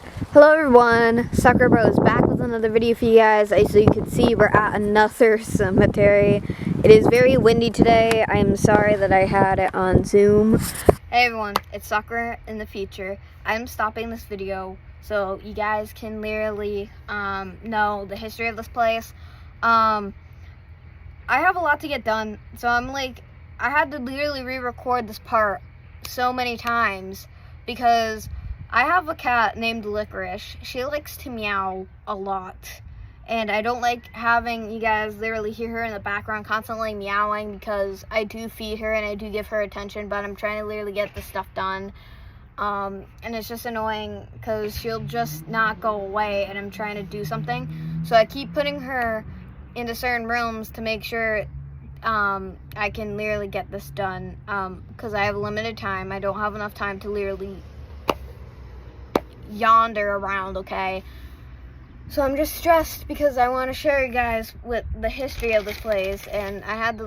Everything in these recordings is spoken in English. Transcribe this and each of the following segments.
Hello everyone, Sucker Bro is back with another video for you guys. So you can see we're at another cemetery. It is very windy today. I'm sorry that I had it on Zoom. Hey everyone, it's Sucker in the future. I'm stopping this video so you guys can literally know the history of this place. I have a lot to get done, so I had to literally re-record this part so many times because I have a cat named Licorice. She likes to meow a lot. And I don't like having you guys literally hear her in the background constantly meowing because I do feed her and I do give her attention, but I'm trying to literally get this stuff done. And it's just annoying because she'll just not go away and I'm trying to do something. So I keep putting her into certain rooms to make sure I can literally get this done. Because I have limited time. I don't have enough time to literally yonder around, okay? So I'm just stressed because I want to share you guys with the history of this place, and I had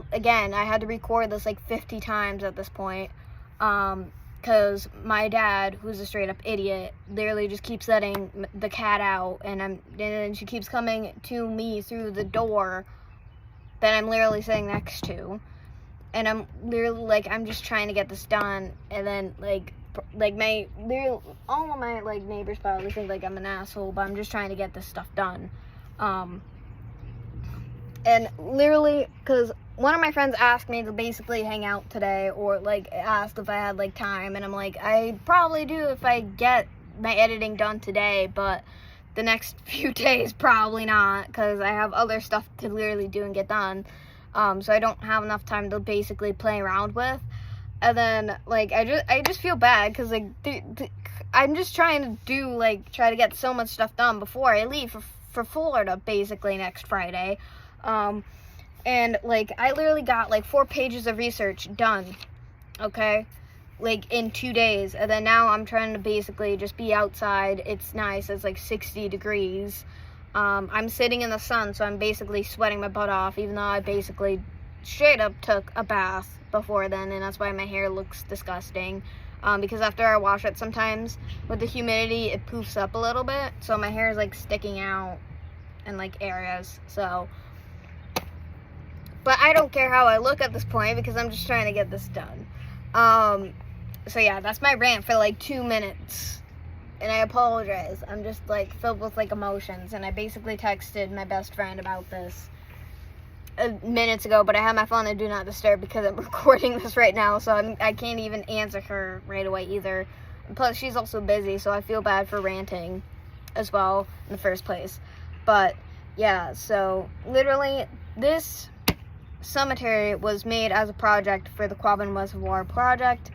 to record this like 50 times at this point, because my dad, who's a straight up idiot, literally just keeps letting the cat out, and then she keeps coming to me through the door that I'm literally sitting next to, and I'm literally I'm just trying to get this done, and then all of my neighbors probably think I'm an asshole, but I'm just trying to get this stuff done. And literally, because one of my friends asked me to basically hang out today, or asked if I had time, and I'm like, I probably do if I get my editing done today, but the next few days probably not, because I have other stuff to literally do and get done. So I don't have enough time to basically play around with. And then, I just feel bad because, I'm just trying to try to get so much stuff done before I leave for Florida, basically, next Friday. And, I literally got, 4 pages of research done, okay? In 2 days. And then now I'm trying to basically just be outside. It's nice. It's, 60 degrees. I'm sitting in the sun, so I'm basically sweating my butt off, even though I basically straight up took a bath before then, and that's why my hair looks disgusting, because after I wash it sometimes with the humidity it poofs up a little bit, so my hair is sticking out in areas. So, but I don't care how I look at this point because I'm just trying to get this done. So yeah, that's my rant for 2 minutes, and I apologize. I'm just filled with emotions, and I basically texted my best friend about this minutes ago, but I have my phone on Do Not Disturb because I'm recording this right now, so I can't even answer her right away either. Plus, she's also busy, so I feel bad for ranting as well in the first place. But yeah, so literally this cemetery was made as a project for the Quabbin Reservoir project.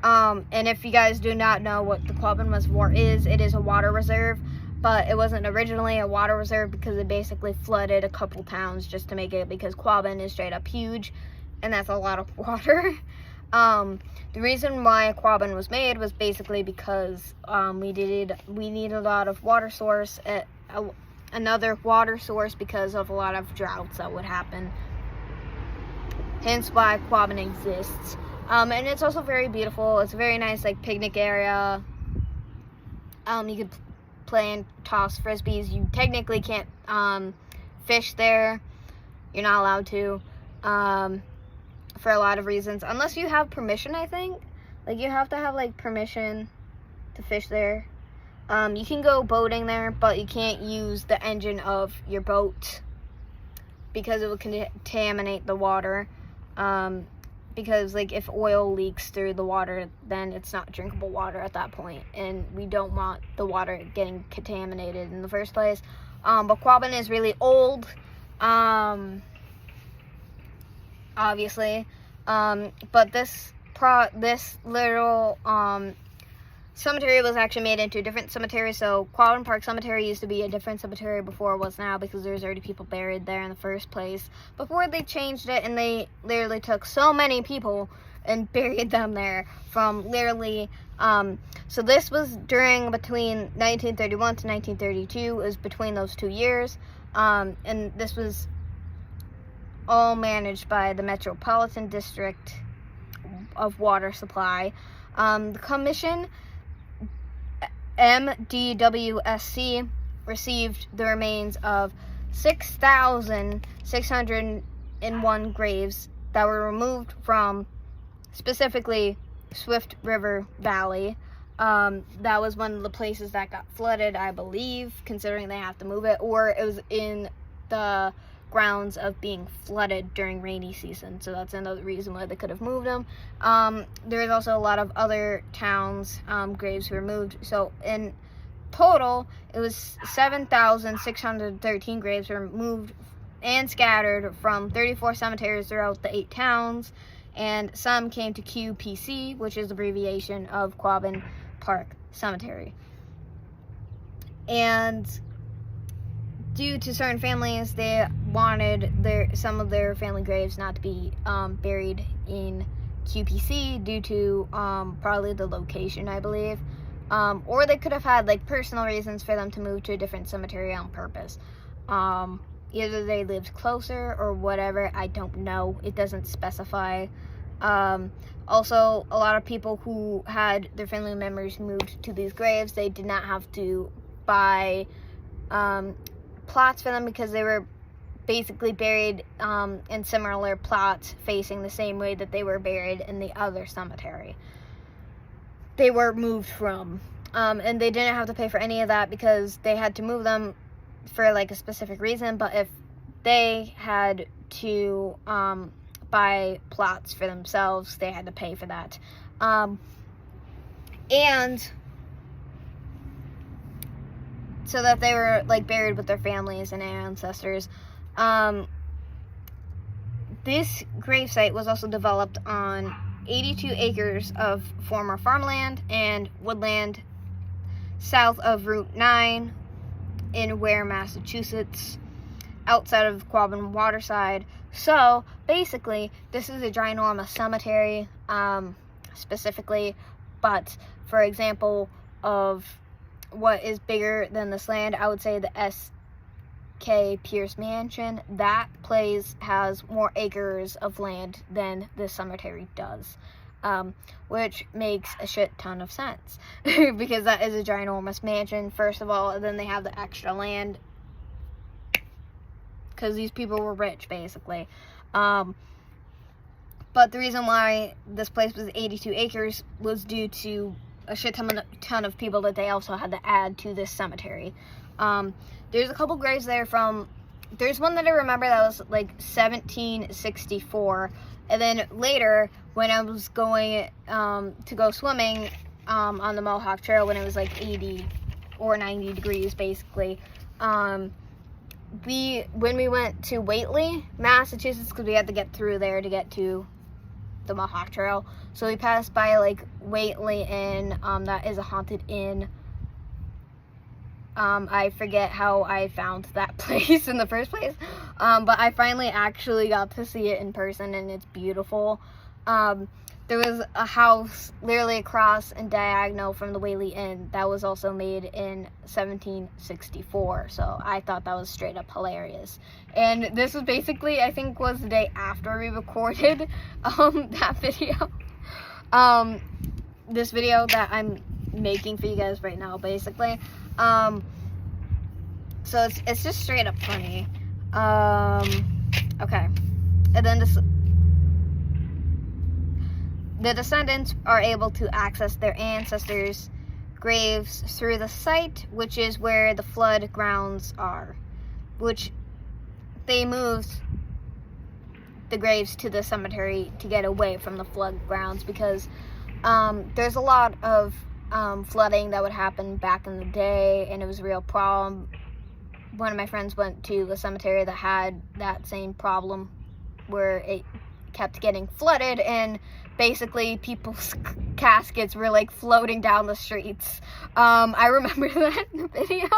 And if you guys do not know what the Quabbin Reservoir is, it is a water reserve. But it wasn't originally a water reserve because it basically flooded a couple towns just to make it, because Quabbin is straight up huge, and that's a lot of water. The reason why Quabbin was made was basically because we needed a lot of water source, another water source, because of a lot of droughts that would happen. Hence why Quabbin exists. And it's also very beautiful. It's a very nice picnic area. You could play and toss frisbees. You technically can't fish there. You're not allowed to, for a lot of reasons, unless you have permission. I think you have to have permission to fish there. You can go boating there, but you can't use the engine of your boat because it would contaminate the water. Because if oil leaks through the water, then it's not drinkable water at that point, and we don't want the water getting contaminated in the first place. But Quabbin is really old, obviously. But this little cemetery was actually made into a different cemetery. So Quabbin Park Cemetery used to be a different cemetery before it was now, because there's already people buried there in the first place before they changed it, and they literally took so many people and buried them there from literally so this was between 1931 to 1932. It was between those 2 years, and this was all managed by the Metropolitan District of Water Supply. The commission MDWSC received the remains of 6,601 graves that were removed from specifically Swift River Valley. That was one of the places that got flooded, I believe, considering they have to move it, or it was in the grounds of being flooded during rainy season, so that's another reason why they could have moved them. There's also a lot of other towns' graves were moved, so in total it was 7,613 graves were moved and scattered from 34 cemeteries throughout the 8 towns, and some came to QPC, which is the abbreviation of Quabbin Park Cemetery. And due to certain families, they wanted some of their family graves not to be buried in QPC due to probably the location, I believe. Or they could have had like personal reasons for them to move to a different cemetery on purpose. Either they lived closer or whatever, I don't know. It doesn't specify. Also, a lot of people who had their family members moved to these graves, they did not have to buy plots for them because they were basically buried in similar plots facing the same way that they were buried in the other cemetery they were moved from. And they didn't have to pay for any of that because they had to move them for like a specific reason, but if they had to buy plots for themselves, they had to pay for that. And so that they were like buried with their families and ancestors. This gravesite was also developed on 82 acres of former farmland and woodland south of Route 9 in Ware, Massachusetts, outside of Quabbin Waterside. So basically, this is a ginormous cemetery, specifically, but for example of what is bigger than this land, I would say the S.K. Pierce Mansion. That place has more acres of land than this cemetery does, which makes a shit ton of sense because that is a ginormous mansion, first of all, and then they have the extra land because these people were rich, basically. But the reason why this place was 82 acres was due to a shit ton of people that they also had to add to this cemetery. There's a couple graves there there's one that I remember that was like 1764, and then later when I was going to go swimming on the Mohawk Trail when it was like 80 or 90 degrees basically, when we went to Whately, Massachusetts, because we had to get through there to get to the Mohawk Trail, so we passed by like Whately Inn, that is a haunted inn. I forget how I found that place in the first place, but I finally actually got to see it in person, and it's beautiful. There was a house literally across and diagonal from the Whately Inn that was also made in 1764, so I thought that was straight up hilarious. And this was basically, I think, was the day after we recorded that video. This video that I'm making for you guys right now, basically. So it's just straight up funny. Okay. And then the descendants are able to access their ancestors' graves through the site, which is where the flood grounds are, which they moved the graves to the cemetery to get away from the flood grounds because there's a lot of flooding that would happen back in the day, and it was a real problem. One of my friends went to a cemetery that had that same problem where it kept getting flooded, and basically people's caskets were like floating down the streets. I remember that in the video.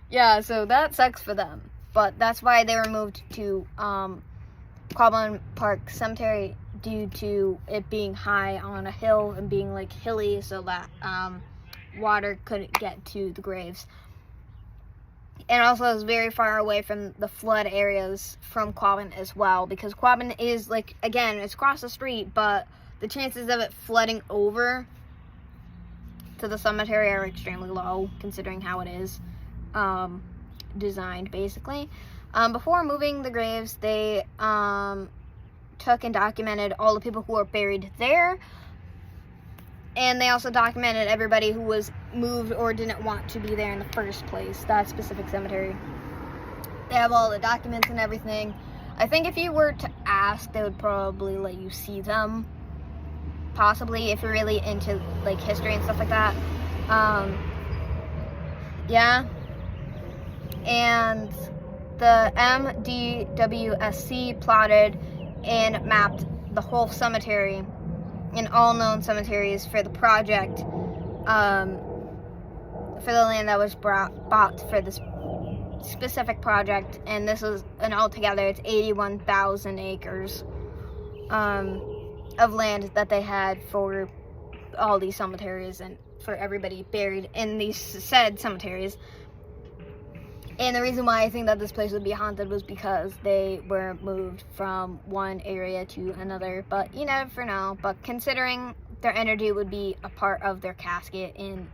Yeah, so that sucks for them, but that's why they were moved to Quabbin Park Cemetery, due to it being high on a hill and being like hilly, so that water couldn't get to the graves. And also it's very far away from the flood areas from Quabbin as well, because Quabbin is like, again, it's across the street, but the chances of it flooding over to to the cemetery are extremely low, considering how it is designed, basically. Before moving the graves, they took and documented all the people who were buried there, and they also documented everybody who was moved or didn't want to be there in the first place, that specific cemetery. They have all the documents and everything. I think if you were to ask, they would probably let you see them, possibly, if you're really into like history and stuff like that. Yeah. And the MDWSC plotted and mapped the whole cemetery and all known cemeteries for the project, for the land that was bought for this specific project. And this was, and altogether it's 81,000 acres of land that they had for all these cemeteries and for everybody buried in these said cemeteries. And the reason why I think that this place would be haunted was because they were moved from one area to another. But you never know. But considering their energy would be a part of their casket, and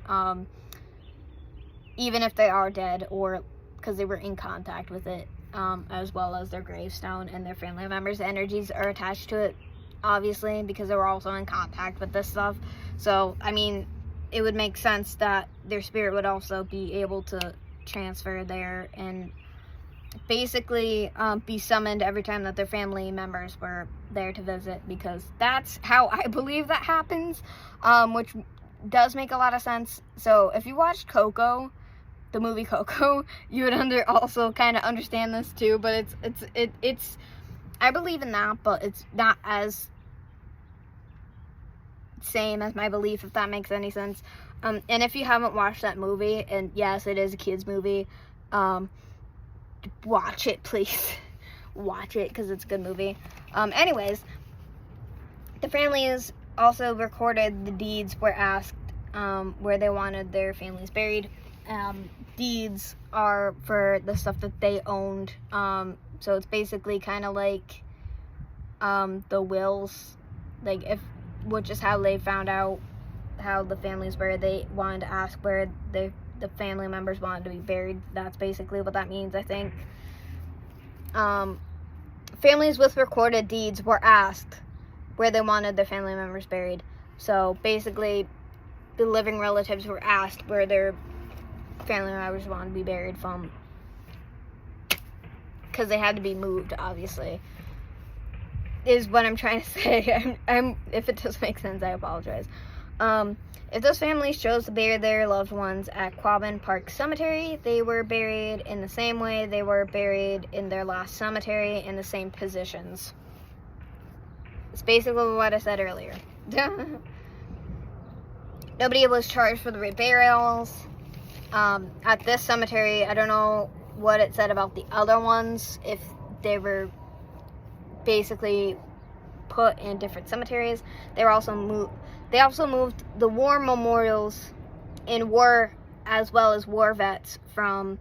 even if they are dead, or because they were in contact with it, as well as their gravestone and their family members' energies are attached to it, obviously, because they were also in contact with this stuff. So, I mean, it would make sense that their spirit would also be able to transfer there and basically be summoned every time that their family members were there to visit, because that's how I believe that happens, which does make a lot of sense. So if you watched Coco, the movie Coco, you would also kind of understand this too. But it's I believe in that, but it's not as same as my belief, if that makes any sense. And if you haven't watched that movie, and yes, it is a kid's movie, watch it, please. Watch it, because it's a good movie. Anyways, the families also recorded the deeds, were asked where they wanted their families buried. Deeds are for the stuff that they owned. So it's basically kind of like the wills, like which is how they found out how the families were. They wanted to ask where the family members wanted to be buried. That's basically what that means, I think. Families with recorded deeds were asked where they wanted their family members buried. So basically, the living relatives were asked where their family members wanted to be buried from, because they had to be moved, obviously, is what I'm trying to say. If it doesn't make sense, I apologize. If those families chose to bury their loved ones at Quabbin Park Cemetery, they were buried in the same way they were buried in their last cemetery, in the same positions. It's basically what I said earlier. Nobody was charged for the reburials. At this cemetery, I don't know what it said about the other ones, if they were basically put in different cemeteries. They also moved the war memorials in war, as well as war vets, from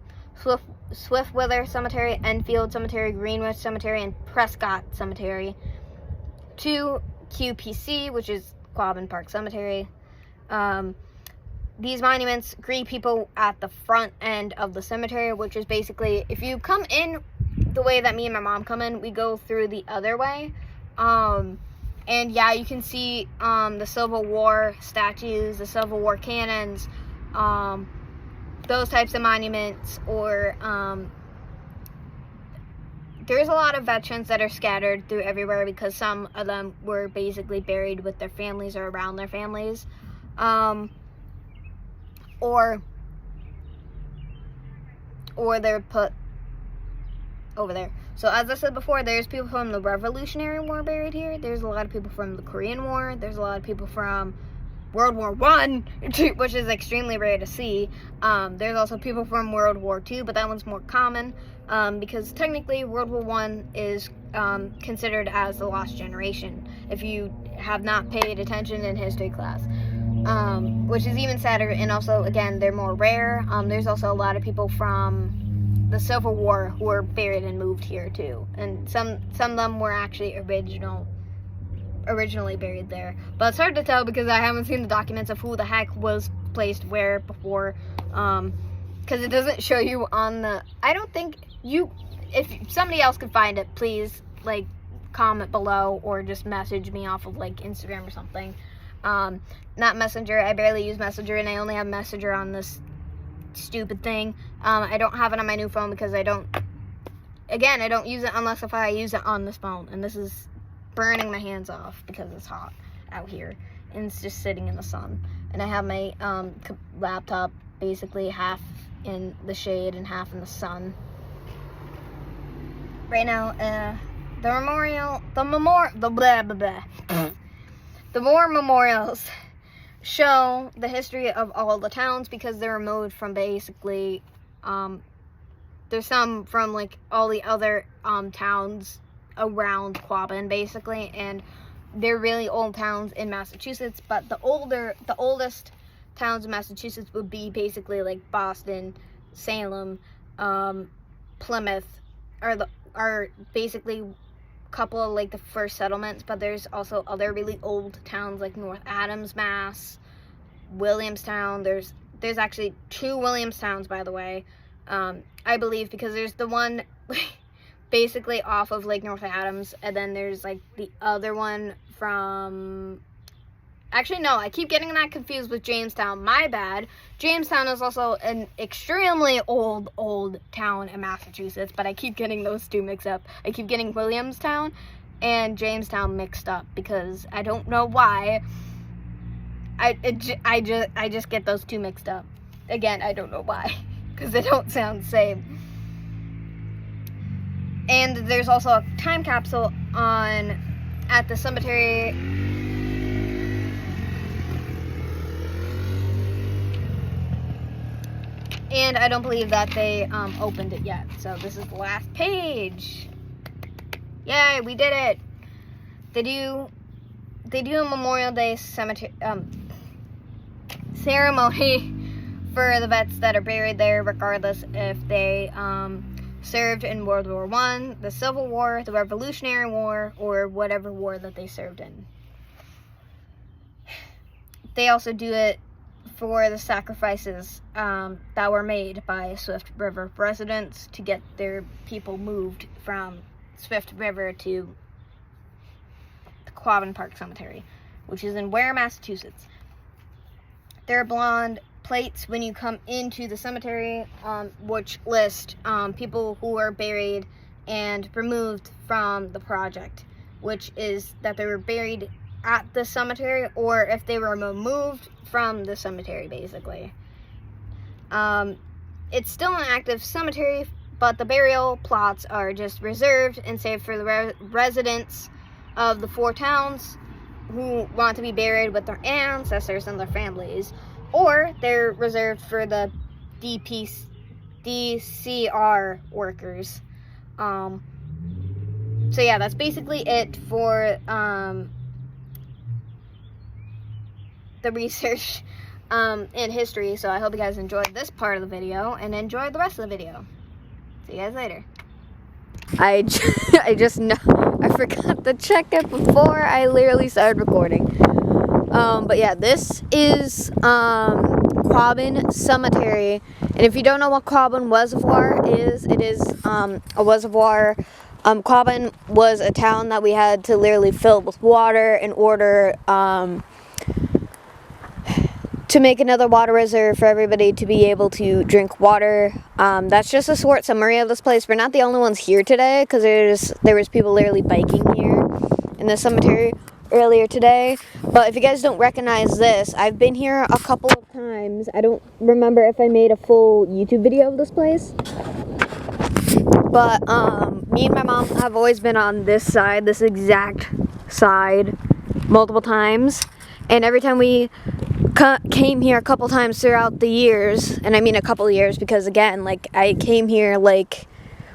Swiftwither Cemetery, Enfield Cemetery, Greenwich Cemetery, and Prescott Cemetery to QPC, which is Quabbin Park Cemetery. These monuments greet people at the front end of the cemetery, which is basically, if you come in the way that me and my mom come in, we go through the other way. And yeah, you can see the Civil War statues, the Civil War cannons, those types of monuments, or there's a lot of veterans that are scattered through everywhere, because some of them were basically buried with their families or around their families, or they're put over there. So as I said before, there's people from the Revolutionary War buried here. There's a lot of people from the Korean War. There's a lot of people from World War I, which is extremely rare to see. There's also people from World War II, but that one's more common, because technically World War I is considered as the lost generation, if you have not paid attention in history class, which is even sadder. And also, again, they're more rare. There's also a lot of people from the Civil War who were buried and moved here too, and some of them were actually originally buried there, but it's hard to tell because I haven't seen the documents of who the heck was placed where before, because it doesn't show you on the, I don't think you, if somebody else could find it, please, like, comment below or just message me off of, like, Instagram or something. Not Messenger. I barely use Messenger, and I only have Messenger on this stupid thing. I don't have it on my new phone because I don't use it unless if I use it on this phone, and this is burning my hands off because it's hot out here, and it's just sitting in the sun. And I have my laptop basically half in the shade and half in the sun. Right now, the more memorials show the history of all the towns because they're removed from basically, there's some from like all the other towns around Quabbin basically, and they're really old towns in Massachusetts, but the oldest towns in Massachusetts would be basically like Boston, Salem, Plymouth, are basically a couple of like the first settlements, but there's also other really old towns like North Adams, Mass, Williamstown. There's actually 2 Williamstowns, by the way, I believe, because there's the one basically off of like North Adams, and then there's like the other one from, actually no, I keep getting that confused with Jamestown, my bad. Jamestown is also an extremely old town in Massachusetts, but I keep getting those two mixed up. I keep getting Williamstown and Jamestown mixed up because I don't know why. I just get those two mixed up. Again, I don't know why, because they don't sound the same. And there's also a time capsule at the cemetery. And I don't believe that they opened it yet. So this is the last page. Yay, we did it. They do a Memorial Day cemetery ceremony for the vets that are buried there, regardless if they served in World War I, the Civil War, the Revolutionary War, or whatever war that they served in. They also do it for the sacrifices that were made by Swift River residents to get their people moved from Swift River to the Quabbin Park Cemetery, which is in Ware, Massachusetts. There are blonde plates when you come into the cemetery, which list people who were buried and removed from the project, which is that they were buried at the cemetery or if they were removed from the cemetery, basically. It's still an active cemetery, but the burial plots are just reserved and saved for the residents of the 4 towns who want to be buried with their ancestors and their families, or they're reserved for the DCR workers. So yeah, that's basically it for the research in history. So I hope you guys enjoyed this part of the video and enjoyed the rest of the video. See you guys later. I just know I forgot to check it before I literally started recording. But yeah, this is Quabbin Cemetery, and if you don't know what Quabbin Reservoir is, it is a reservoir. Quabbin was a town that we had to literally fill with water in order to make another water reserve for everybody to be able to drink water. That's just a short summary of this place. We're not the only ones here today, because there was people literally biking here in the cemetery earlier today. But if you guys don't recognize this, I've been here a couple of times. I don't remember if I made a full YouTube video of this place, but me and my mom have always been on this side, this exact side, multiple times. And every time we came here a couple times throughout the years, and I mean a couple of years because, again, like, I came here, like,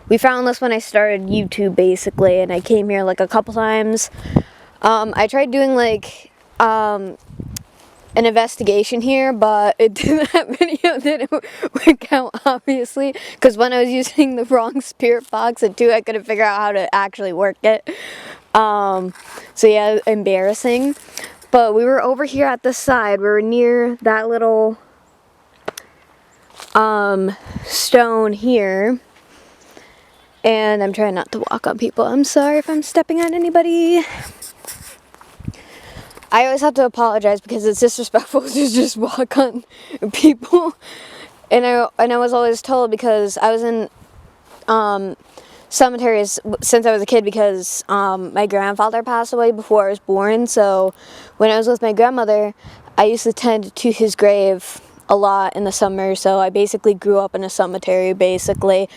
we found this when I started YouTube, basically, and I came here, like, a couple times. I tried doing, like, an investigation here, but that video didn't work out, obviously, because when I was using the wrong spirit box, and 2, I couldn't figure out how to actually work it. So yeah, embarrassing. But we were over here at the side. We were near that little stone here. And I'm trying not to walk on people. I'm sorry if I'm stepping on anybody. I always have to apologize because it's disrespectful to just walk on people. And I was always told, because I was in cemeteries since I was a kid, because my grandfather passed away before I was born. So when I was with my grandmother, I used to tend to his grave a lot in the summer. So I basically grew up in a cemetery, basically.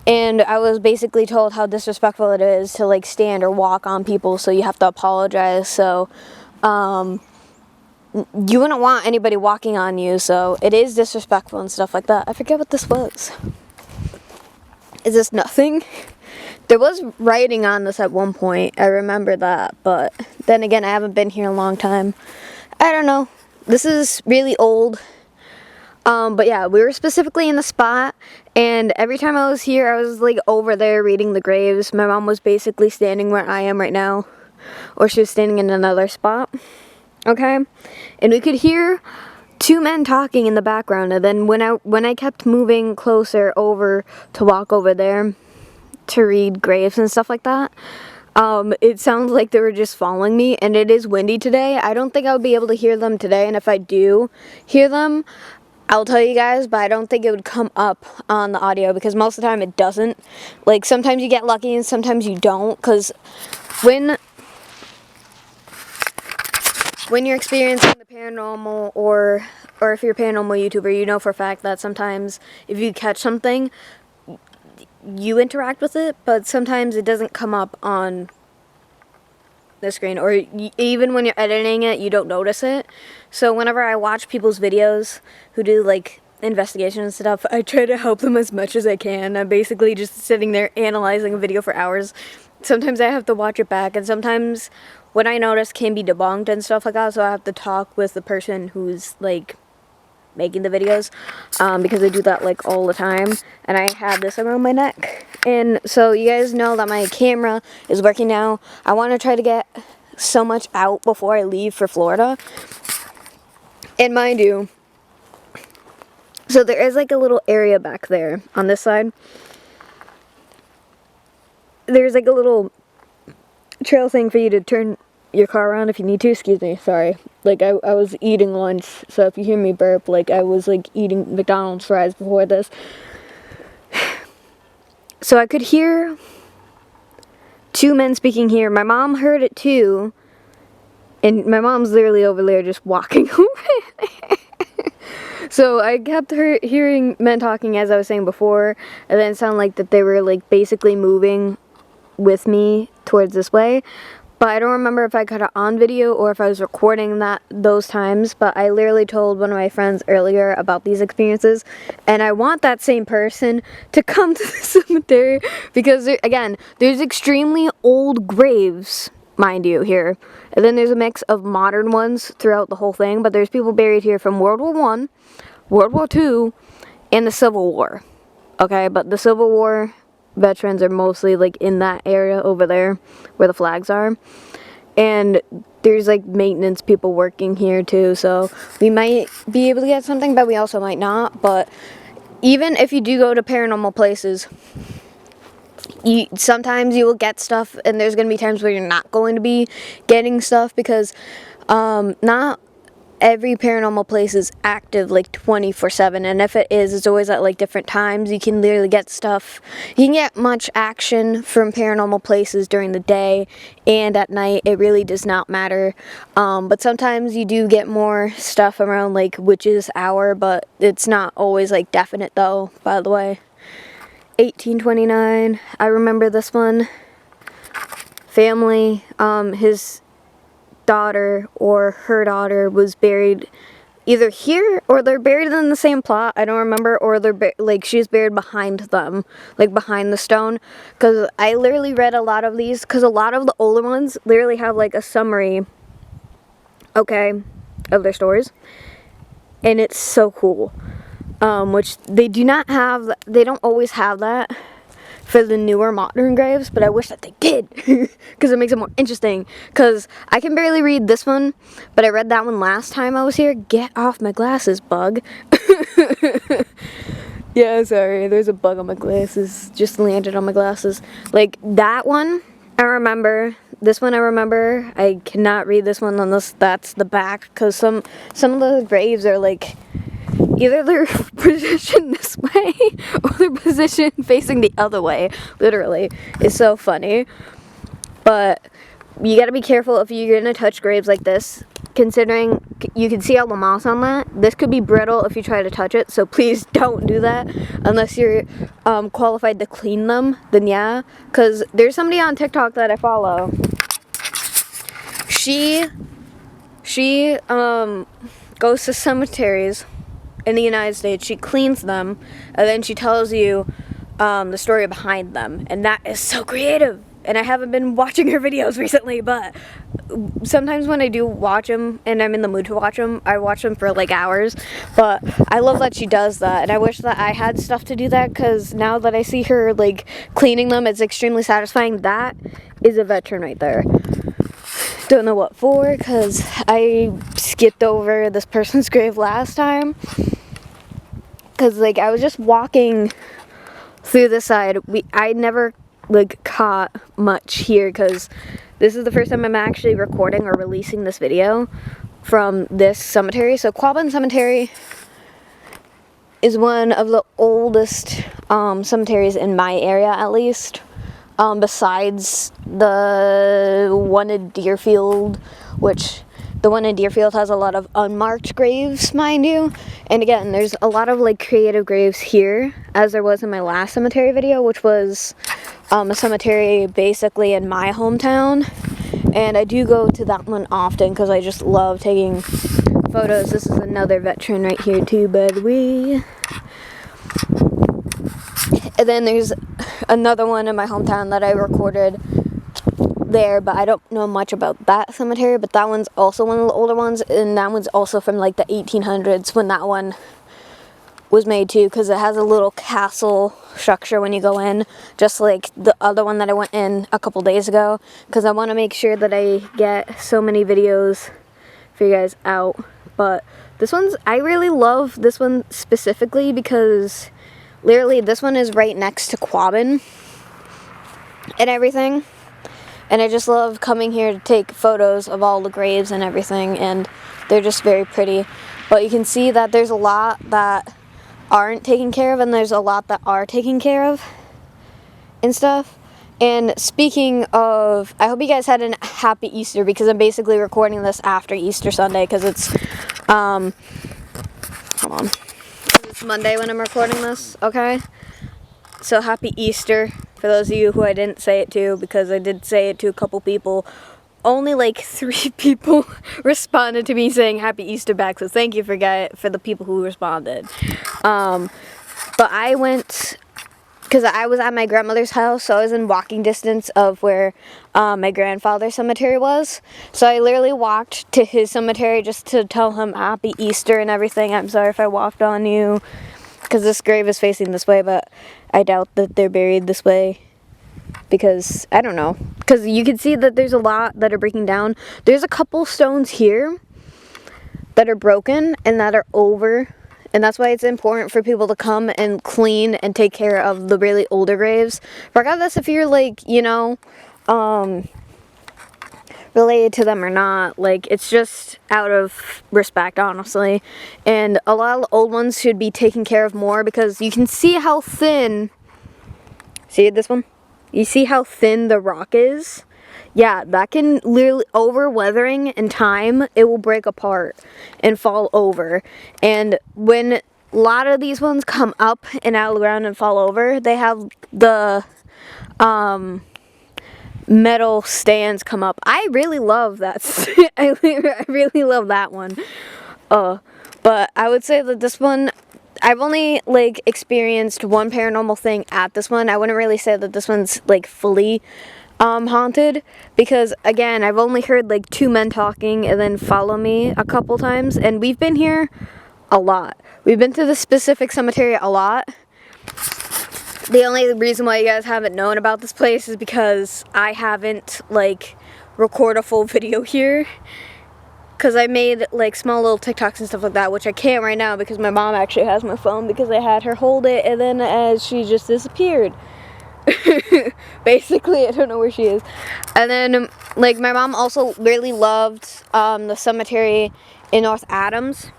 And I was basically told how disrespectful it is to like stand or walk on people, so you have to apologize. So you wouldn't want anybody walking on you, so it is disrespectful and stuff like that. I forget what this was. Is this nothing? There was writing on this at one point. I remember that, but then again, I haven't been here a long time. I don't know. This is really old. But yeah, we were specifically in the spot, and every time I was here, I was like over there reading the graves. My mom was basically standing where I am right now, or she was standing in another spot, okay? And we could hear two men talking in the background, and then when I kept moving closer over to walk over there to read graves and stuff like that, it sounds like they were just following me, and it is windy today. I don't think I would be able to hear them today, and if I do hear them, I'll tell you guys, but I don't think it would come up on the audio, because most of the time it doesn't. Like, sometimes you get lucky and sometimes you don't, because when you're experiencing the paranormal, or if you're a paranormal YouTuber, you know for a fact that sometimes if you catch something, you interact with it, but sometimes it doesn't come up on the screen, or even when you're editing it, you don't notice it. So whenever I watch people's videos who do like investigation and stuff, I try to help them as much as I can. I'm basically just sitting there analyzing a video for hours. Sometimes I have to watch it back, and sometimes what I notice can be debunked and stuff like that, so I have to talk with the person who's like making the videos, because I do that like all the time. And I have this around my neck, and so you guys know that my camera is working now. I want to try to get so much out before I leave for Florida. And mind you, so there is like a little area back there on this side. There's like a little trail thing for you to turn your car around if you need to. Excuse me, sorry. Like, I was eating lunch, so if you hear me burp, like, I was, like, eating McDonald's fries before this. So I could hear two men speaking here. My mom heard it, too. And my mom's literally over there just walking away. So I kept hearing men talking, as I was saying before, and then it sounded like that they were, like, basically moving with me towards this way. But I don't remember if I got it on video or if I was recording those times. But I literally told one of my friends earlier about these experiences, and I want that same person to come to the cemetery, because again, there's extremely old graves, mind you, here, and then there's a mix of modern ones throughout the whole thing. But there's people buried here from World War I, World War II, and the Civil War. Okay, but the Civil War veterans are mostly like in that area over there where the flags are, and there's like maintenance people working here too, so we might be able to get something, but we also might not. But even if you do go to paranormal places, sometimes you will get stuff, and there's going to be times where you're not going to be getting stuff, because not every paranormal place is active like 24/7, and if it is, it's always at like different times. You can literally get stuff. You can get much action from paranormal places during the day and at night. It really does not matter. But sometimes you do get more stuff around like witches hour, but it's not always like definite though, by the way. 1829, I remember this one. Family, his daughter or her daughter was buried either here, or they're buried in the same plot, I don't remember, or they're like she's buried behind them, like behind the stone, because I literally read a lot of these, because a lot of the older ones literally have like a summary, okay, of their stories, and it's so cool, which they do not have. They don't always have that, for the newer modern graves, but I wish that they did because it makes it more interesting. Because I can barely read this one, but I read that one last time I was here. Get off my glasses, bug. Yeah, sorry, there's a bug on my glasses. Just landed on my glasses. Like that one, I remember. This one I remember. I cannot read this one unless that's the back, because some of the graves are like, either they're positioned this way or they're positioned facing the other way. Literally. It's so funny. But you gotta be careful if you're gonna touch graves like this, considering you can see all the moss on that. This could be brittle if you try to touch it, so please don't do that unless you're qualified to clean them. Then yeah, because there's somebody on TikTok that I follow. She goes to cemeteries in the United States. She cleans them, and then she tells you the story behind them, and that is so creative. And I haven't been watching her videos recently, but sometimes when I do watch them and I'm in the mood to watch them, I watch them for like hours. But I love that she does that, and I wish that I had stuff to do that, because now that I see her like cleaning them, it's extremely satisfying. That is a veteran right there. Don't know what for, because I skipped over this person's grave last time, because like I was just walking through this side. I never like caught much here, because this is the first time I'm actually recording or releasing this video from this cemetery. So Quabbin Cemetery is one of the oldest cemeteries in my area, at least, besides the one in Deerfield, which the one in Deerfield has a lot of unmarked graves, mind you. And again, there's a lot of like creative graves here, as there was in my last cemetery video, which was a cemetery basically in my hometown. And I do go to that one often because I just love taking photos. This is another veteran right here too, by the way. And then there's another one in my hometown that I recorded there, but I don't know much about that cemetery. But that one's also one of the older ones, and that one's also from like the 1800s when that one was made too, because it has a little castle structure when you go in, just like the other one that I went in a couple days ago, because I want to make sure that I get so many videos for you guys out. But this one's, I really love this one specifically because literally this one is right next to Quabbin and everything. And I just love coming here to take photos of all the graves and everything, and they're just very pretty. But you can see that there's a lot that aren't taken care of, and there's a lot that are taken care of and stuff. And speaking of, I hope you guys had a happy Easter, because I'm basically recording this after Easter Sunday, because it's hold on, it's Monday when I'm recording this. Okay, so happy Easter for those of you who I didn't say it to, because I did say it to a couple people. Only like 3 people responded to me saying happy Easter back, so thank you for the people who responded. But I went, because I was at my grandmother's house, so I was in walking distance of where my grandfather's cemetery was. So I literally walked to his cemetery just to tell him happy Easter and everything. I'm sorry if I walked on you, because this grave is facing this way, but I doubt that they're buried this way. Because, I don't know, because you can see that there's a lot that are breaking down. There's a couple stones here that are broken and that are over, and that's why it's important for people to come and clean and take care of the really older graves, regardless if you're like, you know, related to them or not. Like, it's just out of respect, honestly. And a lot of the old ones should be taken care of more, because you can see how thin, see this one? You see how thin the rock is? Yeah, that can literally, over weathering and time, it will break apart and fall over. And when a lot of these ones come up and out of the ground and fall over, they have the metal stands come up. I really love that. I really love that one. But I would say that this one, I've only like experienced one paranormal thing at this one. I wouldn't really say that this one's like fully haunted, because again, I've only heard like 2 men talking and then follow me a couple times, and we've been here a lot. We've been to this specific cemetery a lot. The only reason why you guys haven't known about this place is because I haven't, like, recorded a full video here. Because I made, like, small little TikToks and stuff like that, which I can't right now because my mom actually has my phone because I had her hold it, and then she just disappeared. Basically, I don't know where she is. And then, like, my mom also really loved the cemetery in North Adams.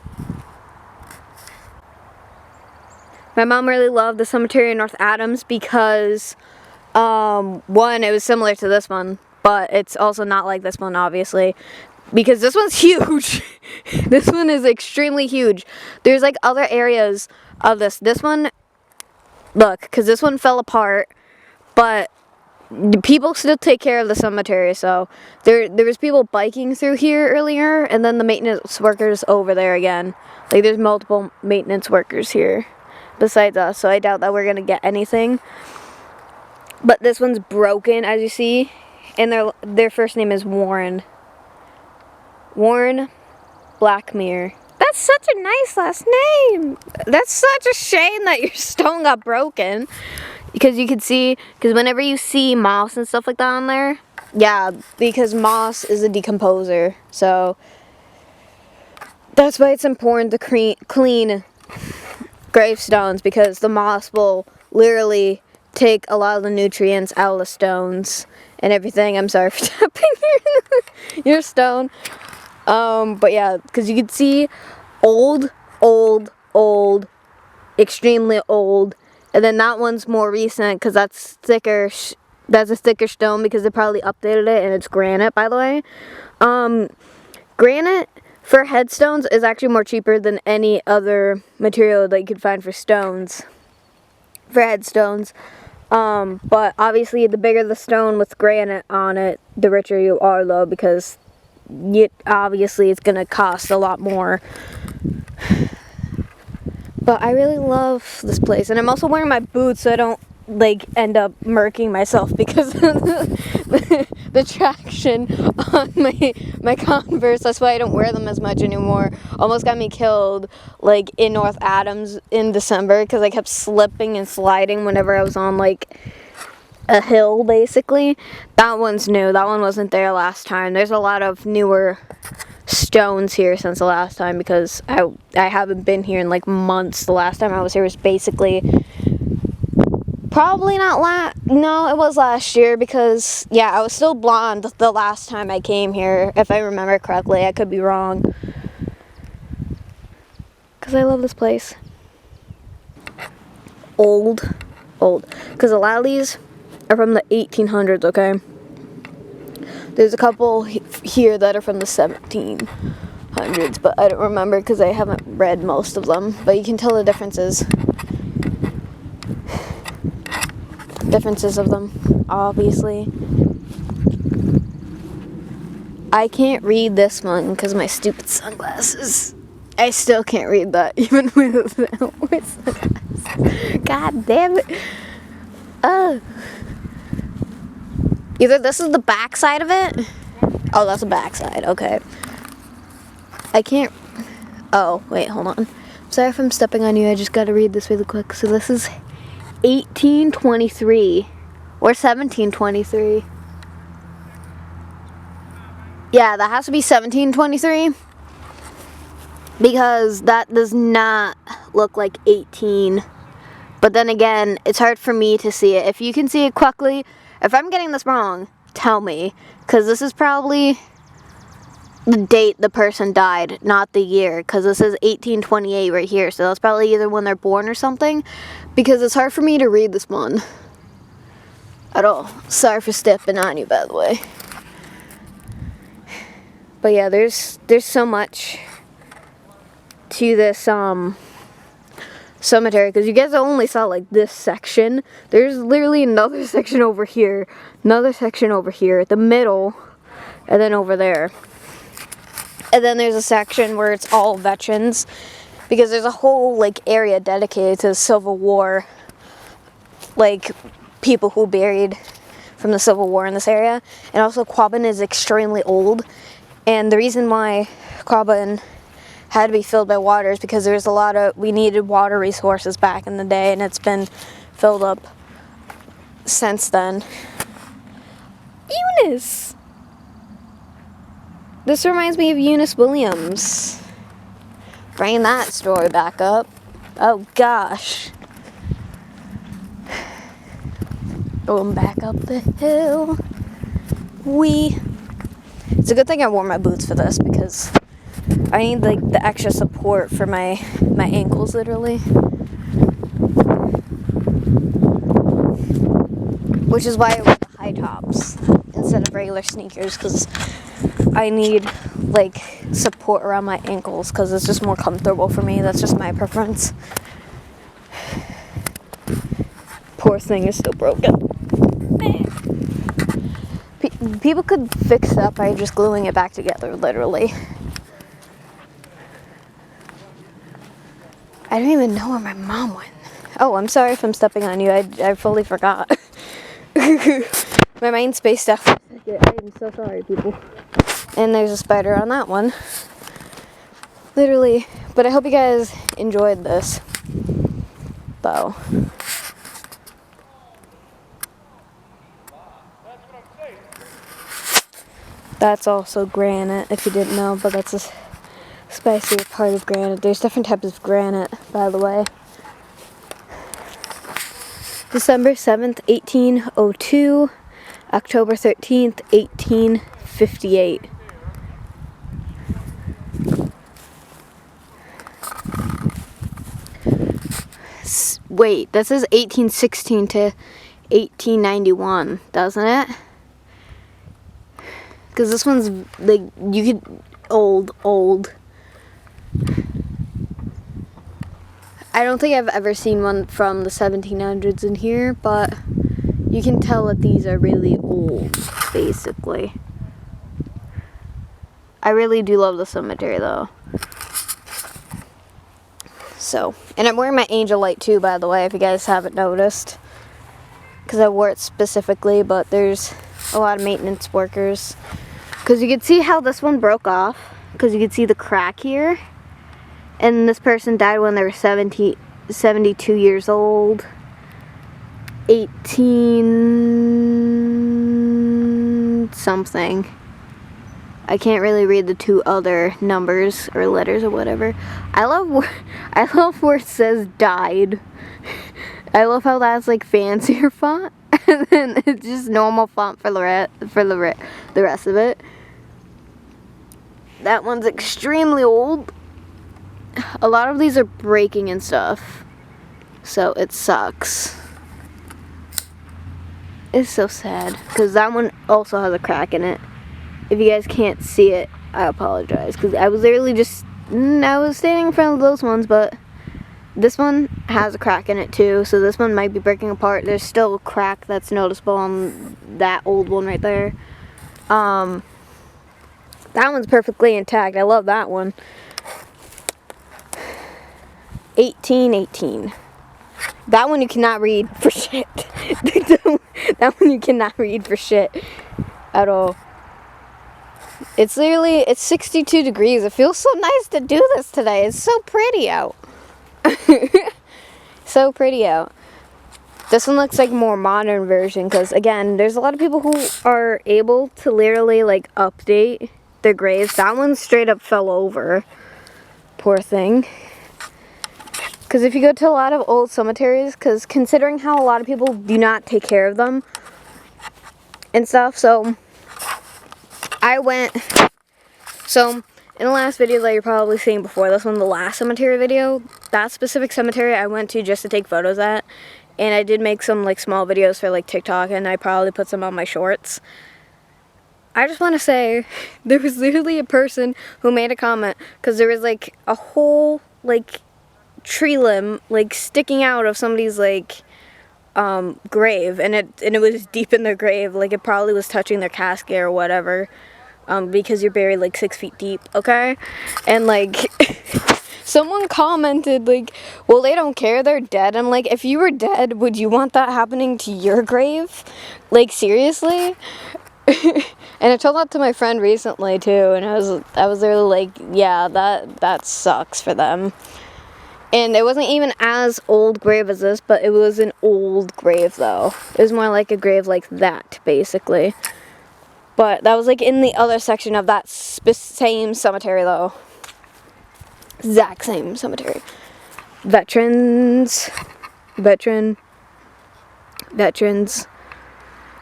My mom really loved the cemetery in North Adams because, one, it was similar to this one, but it's also not like this one, obviously, because this one's huge. This one is extremely huge. There's, like, other areas of this. This one, look, because this one fell apart, but people still take care of the cemetery, so there was people biking through here earlier, and then the maintenance workers over there again. Like, there's multiple maintenance workers here besides us, so I doubt that we're gonna get anything. But this one's broken, as you see, and their first name is Warren Blackmere. That's such a nice last name. That's such a shame that your stone got broken, because you could see, because whenever you see moss and stuff like that on there, yeah, because moss is a decomposer, so that's why it's important to clean gravestones, because the moss will literally take a lot of the nutrients out of the stones and everything. I'm sorry for tapping your stone. But yeah, because you can see old, extremely old, and then that one's more recent because that's thicker. That's a thicker stone because they probably updated it, and it's granite, by the way. Granite for headstones is actually more cheaper than any other material that you could find for stones, for headstones. But obviously the bigger the stone with granite on it, the richer you are, though, because obviously it's going to cost a lot more. But I really love this place, and I'm also wearing my boots so I don't, like, end up murking myself because of the traction on my Converse. That's why I don't wear them as much anymore. Almost got me killed, like, in North Adams in December because I kept slipping and sliding whenever I was on, like, a hill, basically. That one's new. That one wasn't there last time. There's a lot of newer stones here since the last time because I haven't been here in, like, months. The last time I was here was basically probably not no, it was last year because, yeah, I was still blonde the last time I came here, if I remember correctly. I could be wrong. Because I love this place. Old. Because a lot of these are from the 1800s, okay? There's a couple here that are from the 1700s, but I don't remember because I haven't read most of them. But you can tell the differences of them, obviously. I can't read this one because of my stupid sunglasses. I still can't read that, even with sunglasses. God damn it. Either this is the back side of it. Oh, that's the back side. Okay. I can't. Oh, wait, hold on. Sorry if I'm stepping on you. I just got to read this really quick. So this is 1823 or 1723. Yeah, that has to be 1723 because that does not look like 18. But then again, it's hard for me to see it. If you can see it quickly, if I'm getting this wrong, tell me, because this is probably the date the person died, not the year, because this is 1828 right here, so that's probably either when they're born or something, because it's hard for me to read this one at all. Sorry for stepping on you, by the way. But yeah, there's so much to this cemetery, because you guys only saw, like, this section. There's literally another section over here, the middle, and then over there. And then there's a section where it's all veterans, because there's a whole, like, area dedicated to the Civil War, like, people who buried from the Civil War in this area. And also Quabbin is extremely old, and the reason why Quabbin had to be filled by water is because we needed water resources back in the day, and it's been filled up since then. Eunice! This reminds me of Eunice Williams. Bring that story back up. Oh gosh. Going back up the hill. It's a good thing I wore my boots for this because I need like the extra support for my ankles literally. Which is why I wear the high tops instead of regular sneakers, because I need like support around my ankles because it's just more comfortable for me. That's just my preference. Poor thing is still broken. People could fix it up by just gluing it back together, literally. I don't even know where my mom went. Oh, I'm sorry if I'm stepping on you. I fully forgot. My mind's spaced out. I'm so sorry, people. And there's a spider on that one. Literally. But I hope you guys enjoyed this, though. That's also granite, if you didn't know, but that's a spicier part of granite. There's different types of granite, by the way. December 7th, 1802, October 13th, 1858. Wait, that says 1816 to 1891, doesn't it? Because this one's, like, you could, old. I don't think I've ever seen one from the 1700s in here, but you can tell that these are really old, basically. I really do love the cemetery, though. So, and I'm wearing my angel light, too, by the way, if you guys haven't noticed. Because I wore it specifically, but there's a lot of maintenance workers. Because you can see how this one broke off. Because you can see the crack here. And this person died when they were 72 years old. 18 something. I can't really read the two other numbers or letters or whatever. I love where it says died. I love how that's like fancier font. And then it's just normal font for the rest of it. That one's extremely old. A lot of these are breaking and stuff, so it sucks. It's so sad, because that one also has a crack in it. If you guys can't see it, I apologize, because I was literally I was standing in front of those ones, but this one has a crack in it too, so this one might be breaking apart. There's still a crack that's noticeable on that old one right there. That one's perfectly intact. I love that one. 1818. That one you cannot read for shit. That one you cannot read for shit at all. It's 62 degrees. It feels so nice to do this today. It's so pretty out. So pretty out. This one looks like a more modern version because, again, there's a lot of people who are able to literally, like, update their graves. That one straight up fell over. Poor thing. Because if you go to a lot of old cemeteries, because considering how a lot of people do not take care of them and stuff, so in the last video that you're probably seeing before this one, the last cemetery video, that specific cemetery I went to just to take photos at, and I did make some like small videos for like TikTok, and I probably put some on my shorts. I just want to say, there was literally a person who made a comment, because there was like a whole like tree limb like sticking out of somebody's like grave, and it was deep in their grave, like it probably was touching their casket or whatever, because you're buried like 6 feet deep, okay? And like someone commented like, well, they don't care, they're dead. I'm like, if you were dead, would you want that happening to your grave? Like, seriously? And I told that to my friend recently too, and I was literally like, yeah, that sucks for them. And it wasn't even as old grave as this, but it was an old grave though. It was more like a grave like that, basically. But that was like in the other section of that same cemetery though. Exact same cemetery. Veterans.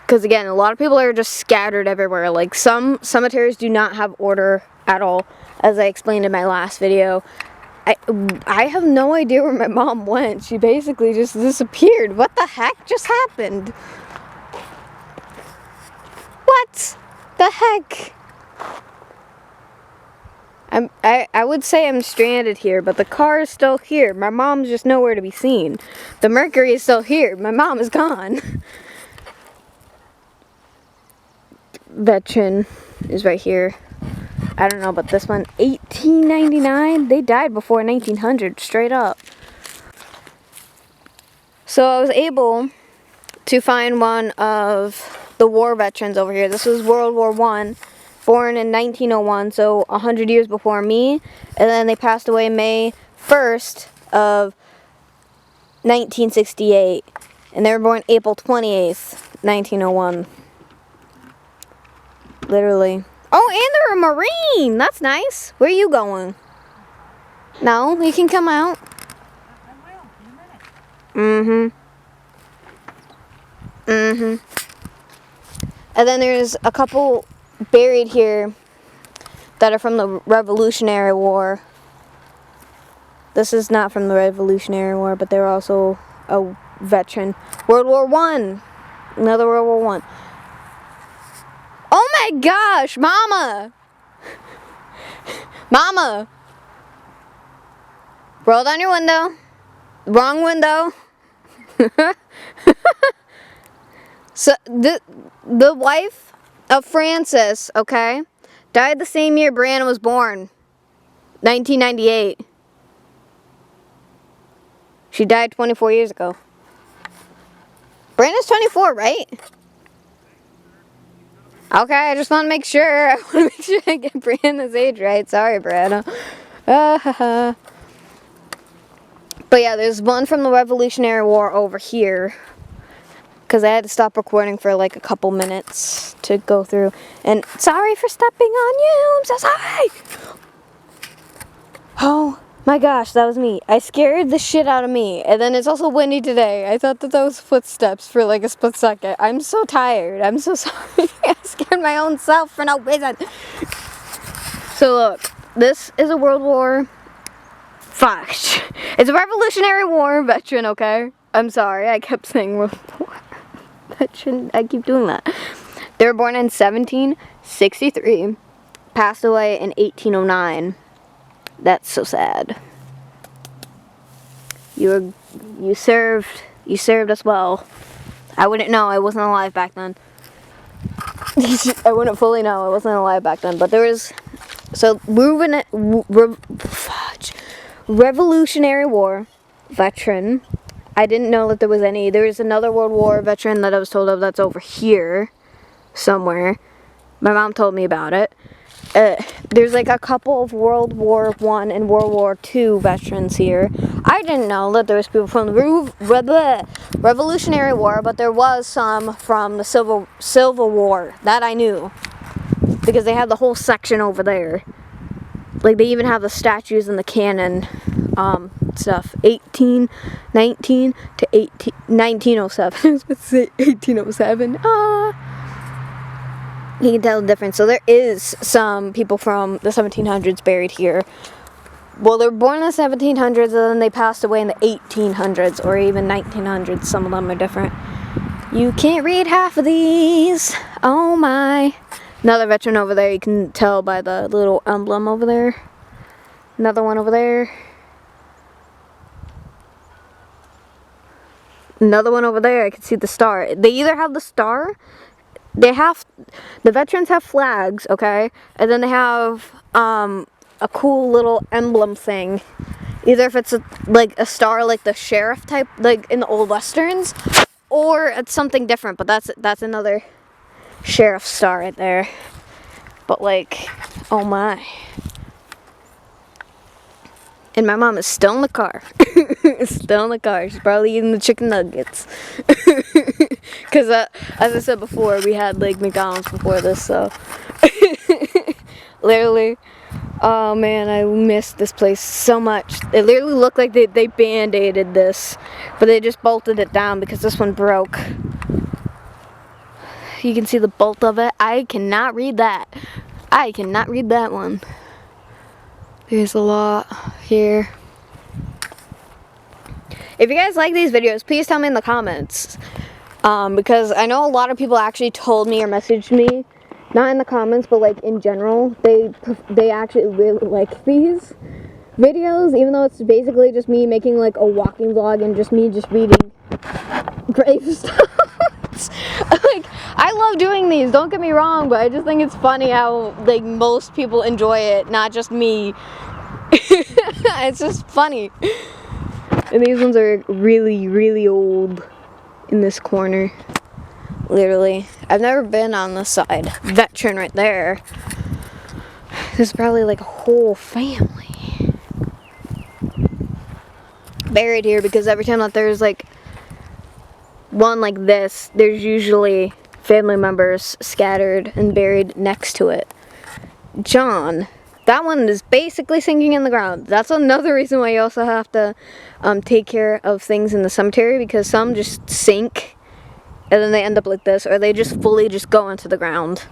Because again, a lot of people are just scattered everywhere. Like some cemeteries do not have order at all, as I explained in my last video. I have no idea where my mom went. She basically just disappeared. What the heck just happened? What the heck? I would say I'm stranded here, but the car is still here. My mom's just nowhere to be seen. The Mercury is still here. My mom is gone. Veteran is right here. I don't know about this one. 1899? They died before 1900, straight up. So I was able to find one of the war veterans over here. This was World War I, born in 1901, so 100 years before me. And then they passed away May 1st of 1968. And they were born April 28th, 1901. Literally. Oh, and they're a Marine! That's nice. Where are you going? No, you can come out. And then there's a couple buried here that are from the Revolutionary War. This is not from the Revolutionary War, but they're also a veteran. World War I. Another World War I. Oh my gosh, Mama! Mama! Roll down your window. Wrong window. So, the wife of Francis, okay, died the same year Brianna was born. 1998. She died 24 years ago. Brianna's 24, right? Okay, I just want to make sure. I want to make sure I get Brianna's age right. Sorry, Brianna. But yeah, there's one from the Revolutionary War over here. Because I had to stop recording for like a couple minutes to go through. And sorry for stepping on you. I'm so sorry. Oh my gosh, that was me. I scared the shit out of me. And then it's also windy today. I thought that was footsteps for like a split second. I'm so tired. I'm so sorry. I scared my own self for no reason. So look, this is a World War... Fuck. It's a Revolutionary War veteran, okay? I'm sorry. I kept saying World War veteran. I keep doing that. They were born in 1763. Passed away in 1809. That's so sad. You served us well. I wouldn't know. I wasn't alive back then. I wouldn't fully know. I wasn't alive back then. But there was... So, Revolutionary War veteran. I didn't know that there was any. There was another World War veteran that I was told of that's over here somewhere. My mom told me about it. There's like a couple of World War I and World War II veterans here. I didn't know that there was people from the Revolutionary War, but there was some from the Civil War. That I knew. Because they had the whole section over there. Like they even have the statues and the cannon stuff. 1819 to 1907. I was going to say 1807. You can tell the difference. So there is some people from the 1700s buried here. Well, they were born in the 1700s and then they passed away in the 1800s or even 1900s. Some of them are different. You can't read half of these. Oh my. Another veteran over there. You can tell by the little emblem over there. Another one over there. Another one over there. I can see the star. They either have the star... the veterans have flags, okay? And then they have a cool little emblem thing. Either if it's like a star like the sheriff type, like in the old westerns, or it's something different, but that's another sheriff star right there. But like, oh my. And my mom is still in the car. Still in the car. She's probably eating the chicken nuggets. Because, as I said before, we had, like, McDonald's before this, so. Literally. Oh, man, I missed this place so much. It literally looked like they band-aided this. But they just bolted it down because this one broke. You can see the bolt of it. I cannot read that. I cannot read that one. There's a lot here. If you guys like these videos, please tell me in the comments. Because I know a lot of people actually told me or messaged me, not in the comments, but like in general, they actually really like these videos, even though it's basically just me making like a walking vlog and just me just reading gravestones. Like, I love doing these, don't get me wrong, but I just think it's funny how like most people enjoy it, not just me. It's just funny. And these ones are really, really old in this corner. Literally. I've never been on this side. Veteran right there. There's probably like a whole family buried here, because every time that there's like one like this, there's usually family members scattered and buried next to it. John. That one is basically sinking in the ground. That's another reason why you also have to take care of things in the cemetery, because some just sink and then they end up like this, or they just fully just go into the ground.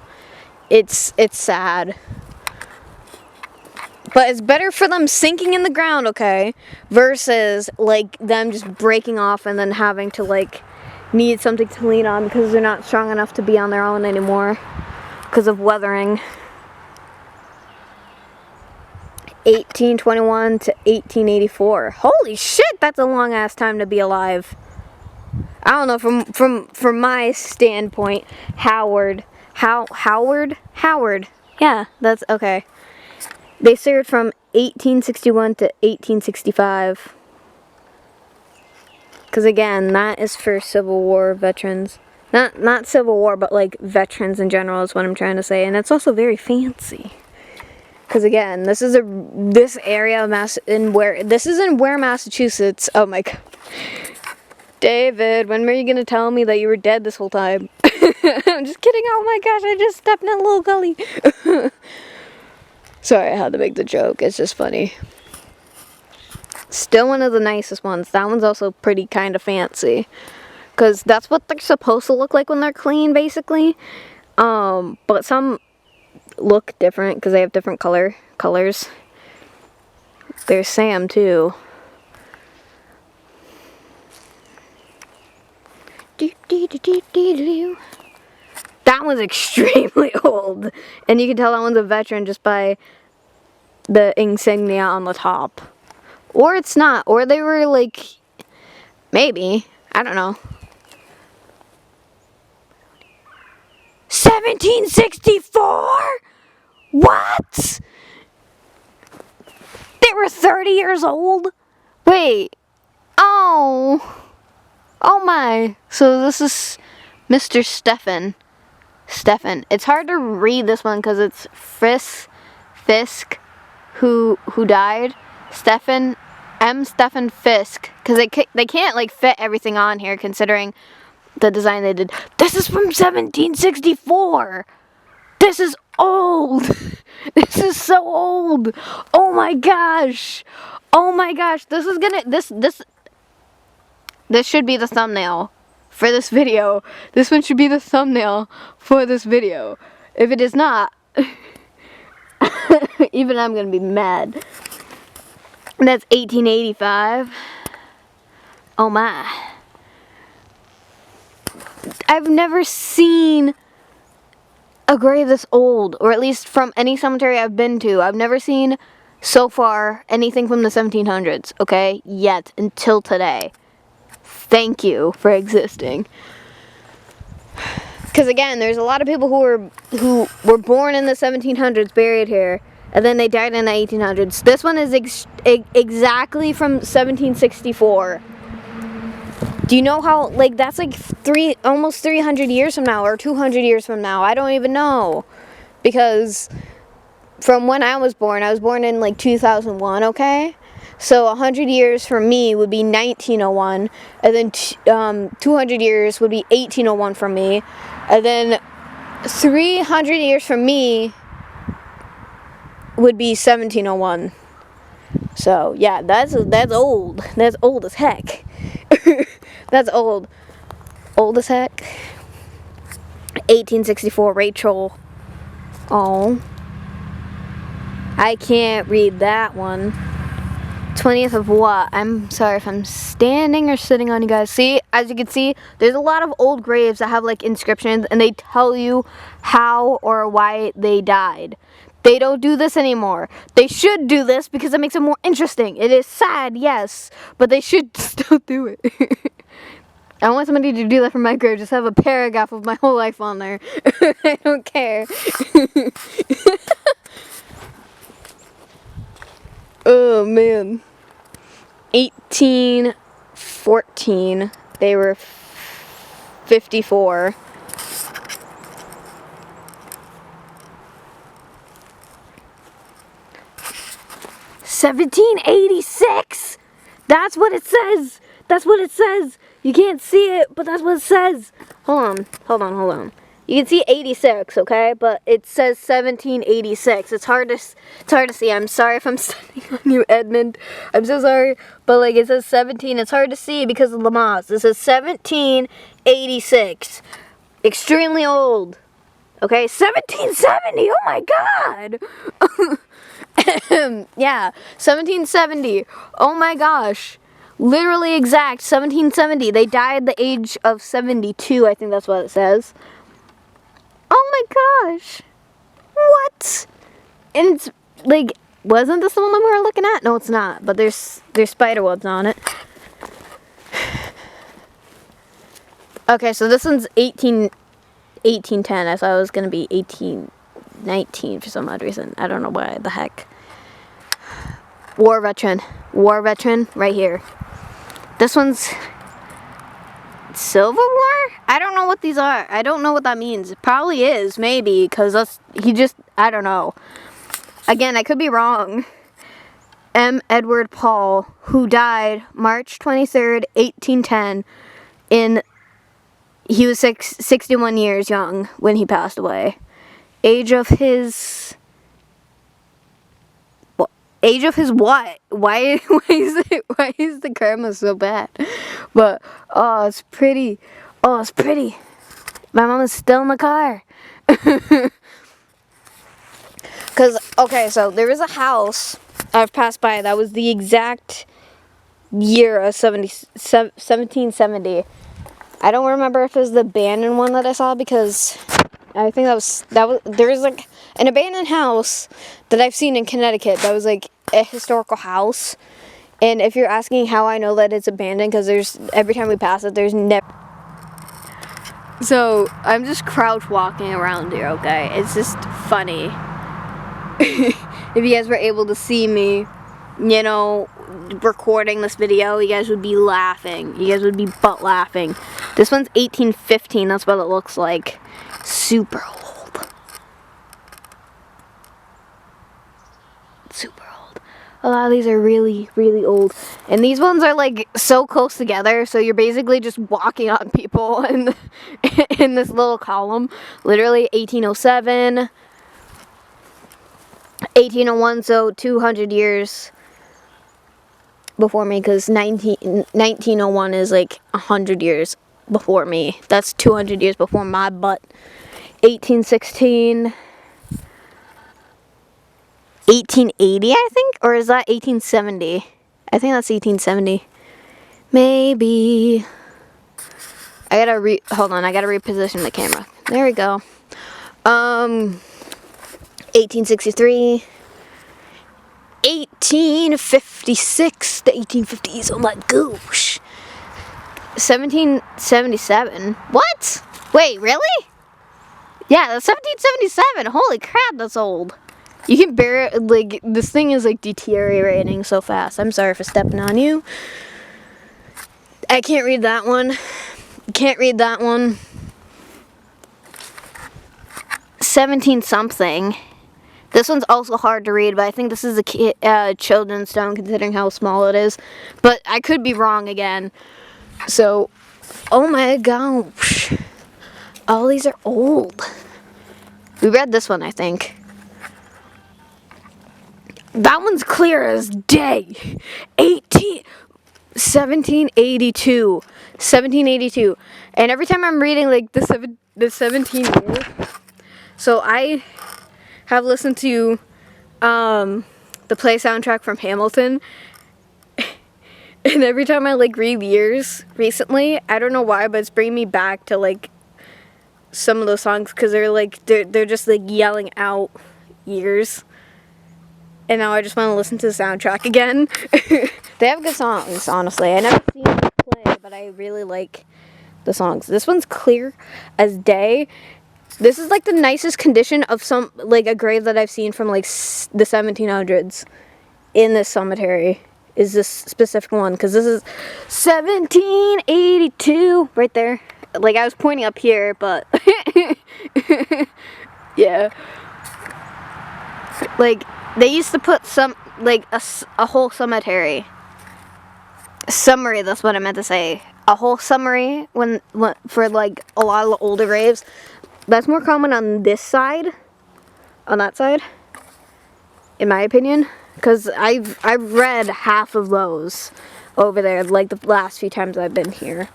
It's sad. But it's better for them sinking in the ground, okay, versus like them just breaking off and then having to like need something to lean on because they're not strong enough to be on their own anymore because of weathering. 1821 to 1884. Holy shit, that's a long ass time to be alive. I don't know, from my standpoint, Howard. Yeah, that's okay. They served from 1861 to 1865. Because again, that is for Civil War veterans. Not Civil War, but like veterans in general is what I'm trying to say. And it's also very fancy. Because again, this is this area of this is in Ware, Massachusetts. Oh my god. David, when were you gonna tell me that you were dead this whole time? I'm just kidding. Oh my gosh, I just stepped in a little gully. Sorry, I had to make the joke. It's just funny. Still one of the nicest ones. That one's also pretty kind of fancy. Because that's what they're supposed to look like when they're clean, basically. But some look different because they have different colors. There's Sam too. That one's extremely old, and you can tell that one's a veteran just by the insignia on the top. Or it's not, or they were like, maybe, I don't know. 1764? What? They were 30 years old? Wait. Oh my. So this is Mr. Stefan. It's hard to read this one because it's Fisk who died. Stefan Fisk. Because they can't like fit everything on here considering the design they did. This is from 1764. This is old. This is so old. Oh my gosh. This should be the thumbnail for this video. This one should be the thumbnail for this video. If it is not, even I'm gonna be mad. And that's 1885. Oh my. I've never seen a grave this old, or at least from any cemetery I've been to. I've never seen so far anything from the 1700s, okay? Yet, until today. Thank you for existing. Because again, there's a lot of people who were born in the 1700s buried here, and then they died in the 1800s. This one is exactly from 1764. Do you know how, like, that's like almost 300 years from now, or 200 years from now? I don't even know. Because from when I was born in like 2001, okay? So 100 years for me would be 1901, and then 200 years would be 1801 for me, and then 300 years for me would be 1701. So yeah, that's old. That's old as heck. That's old as heck. 1864, Rachel. Oh, I can't read that one. 20th of what? I'm sorry if I'm standing or sitting on you guys. See, as you can see, there's a lot of old graves that have like inscriptions, and they tell you how or why they died. They don't do this anymore. They should do this because it makes it more interesting. It is sad, yes, but they should still do it. I want somebody to do that for my grave. Just have a paragraph of my whole life on there. I don't care. Oh, man. 1814. They were 54. 1786. That's what it says. That's what it says. You can't see it, but that's what it says. Hold on. You can see 86, okay? But it says 1786. It's hard to see. I'm sorry if I'm stepping on you, Edmund. I'm so sorry. But like it says 17. It's hard to see because of the moss. This is 1786. Extremely old. Okay, 1770. Oh my God. Yeah, 1770. Oh my gosh. Literally exact 1770. They died at the age of 72. I think that's what it says. Oh my gosh. What? And it's like, wasn't this the one that we were looking at? No, it's not. But there's spider webs on it. Okay, so this one's 1810. I thought it was going to be 1819 for some odd reason. I don't know why the heck. War veteran right here. This one's Civil War? I don't know what these are. I don't know what that means. It probably is, maybe, because I don't know. Again, I could be wrong. M. Edward Paul, who died March 23rd, 1810, he was 61 years young when he passed away. Age of his what? Why is the karma so bad? But it's pretty. Oh, it's pretty. My mom is still in the car. Cause okay, so there is a house I've passed by that was the exact year of 1770. I don't remember if it was the abandoned one that I saw, because I think there was like an abandoned house that I've seen in Connecticut that was like a historical house. And if you're asking how I know that it's abandoned, because every time we pass it, there's never. So I'm just crouch walking around here, okay? It's just funny. If you guys were able to see me, recording this video, you guys would be laughing. You guys would be butt laughing. This one's 1815. That's what it looks like. Super old. Super old. A lot of these are really, really old. And these ones are like so close together, so you're basically just walking on people in this little column. Literally 1807, 1801, so 200 years before me, because 1901 is like 100 years before me. That's 200 years before my butt. 1816, 1880, I think, or is that 1870? I think that's 1870. Maybe. Hold on, I gotta reposition the camera. There we go. 1863. 1856, the 1850s, oh my gosh. 1777, what? Wait, really? Yeah, that's 1777, holy crap, that's old. You can bear it, like, this thing is, like, deteriorating so fast. I'm sorry for stepping on you. I can't read that one. Can't read that one. 17 something. This one's also hard to read, but I think this is a children's stone considering how small it is. But I could be wrong again. So, oh my gosh. All these are old. We read this one, I think. That one's clear as day. 1782. 1782. And every time I'm reading like the 17 years. So I have listened to the play soundtrack from Hamilton. And every time I like read years recently, I don't know why, but it's bringing me back to like some of those songs because they're just like yelling out years. And now I just want to listen to the soundtrack again. They have good songs, honestly. I never seen them play, but I really like the songs. This one's clear as day. This is like the nicest condition of some, like a grave that I've seen from like the 1700s in this cemetery. Is this specific one, because this is 1782 right there. Like I was pointing up here, but yeah. Like they used to put some, like a whole cemetery. Summary, that's what I meant to say. A whole summary when for like a lot of the older graves. That's more common on this side, on that side, in my opinion. Because I've read half of those over there, like the last few times I've been here.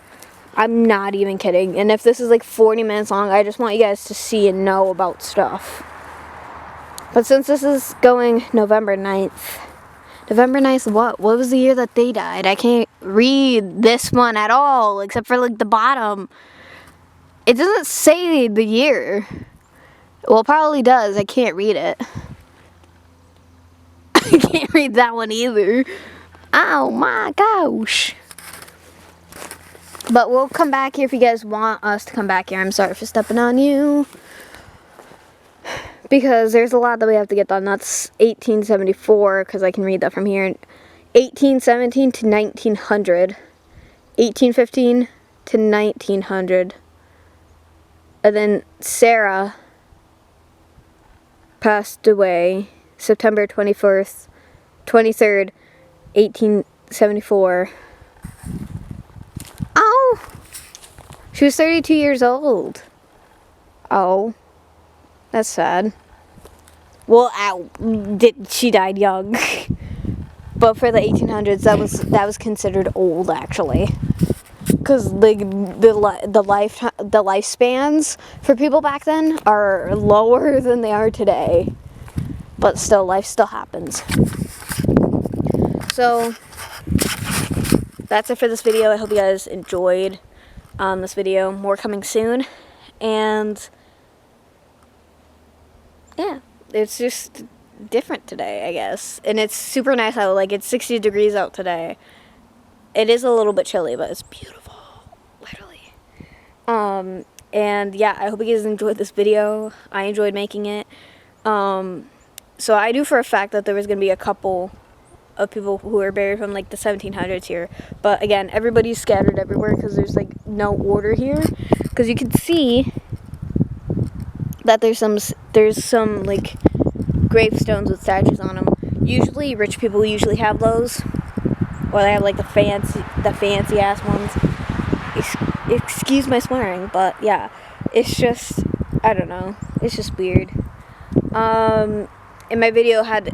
I'm not even kidding. And if this is like 40 minutes long, I just want you guys to see and know about stuff. But since this is going November 9th, what was the year that they died? I can't read this one at all, except for like the bottom. It doesn't say the year. Well, it probably does. I can't read it. I can't read that one either. Oh my gosh. But we'll come back here if you guys want us to come back here. I'm sorry for stepping on you. Because there's a lot that we have to get done. That's 1874, because I can read that from here. 1817 to 1900. 1815 to 1900. And then Sarah passed away September 23rd, 1874. Oh! She was 32 years old. Oh. That's sad. Well, she died young. But for the 1800s, that was considered old, actually. Because like the lifespans for people back then are lower than they are today. But still, life still happens. So that's it for this video. I hope you guys enjoyed this video. More coming soon. And yeah, it's just different today, I guess. And it's super nice out. Like, it's 60 degrees out today. It is a little bit chilly, but it's beautiful. Literally. And yeah, I hope you guys enjoyed this video. I enjoyed making it. So I knew for a fact that there was going to be a couple of people who are buried from like the 1700s here. But again, everybody's scattered everywhere because there's like no order here. Because you can see that there's some like gravestones with statues on them. Usually rich people usually have those, or they have like the fancy ass ones. Excuse my swearing, but yeah, it's just, I don't know, it's just weird. And my video had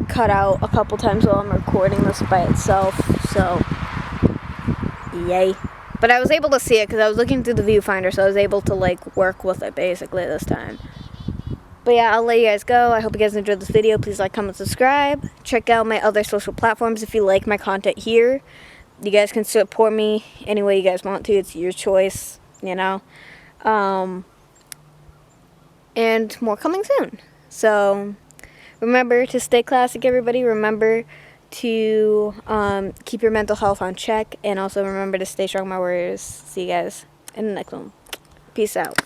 cut out a couple times while I'm recording this by itself, so yay. But I was able to see it because I was looking through the viewfinder, so I was able to like work with it basically this time. But yeah, I'll let you guys go. I hope you guys enjoyed this video. Please like, comment, subscribe. Check out my other social platforms if you like my content here. You guys can support me any way you guys want to. It's your choice, you know. And more coming soon. So remember to stay classic, everybody. Remember to keep your mental health on check. And also remember to stay strong, my warriors. See you guys in the next one. Peace out.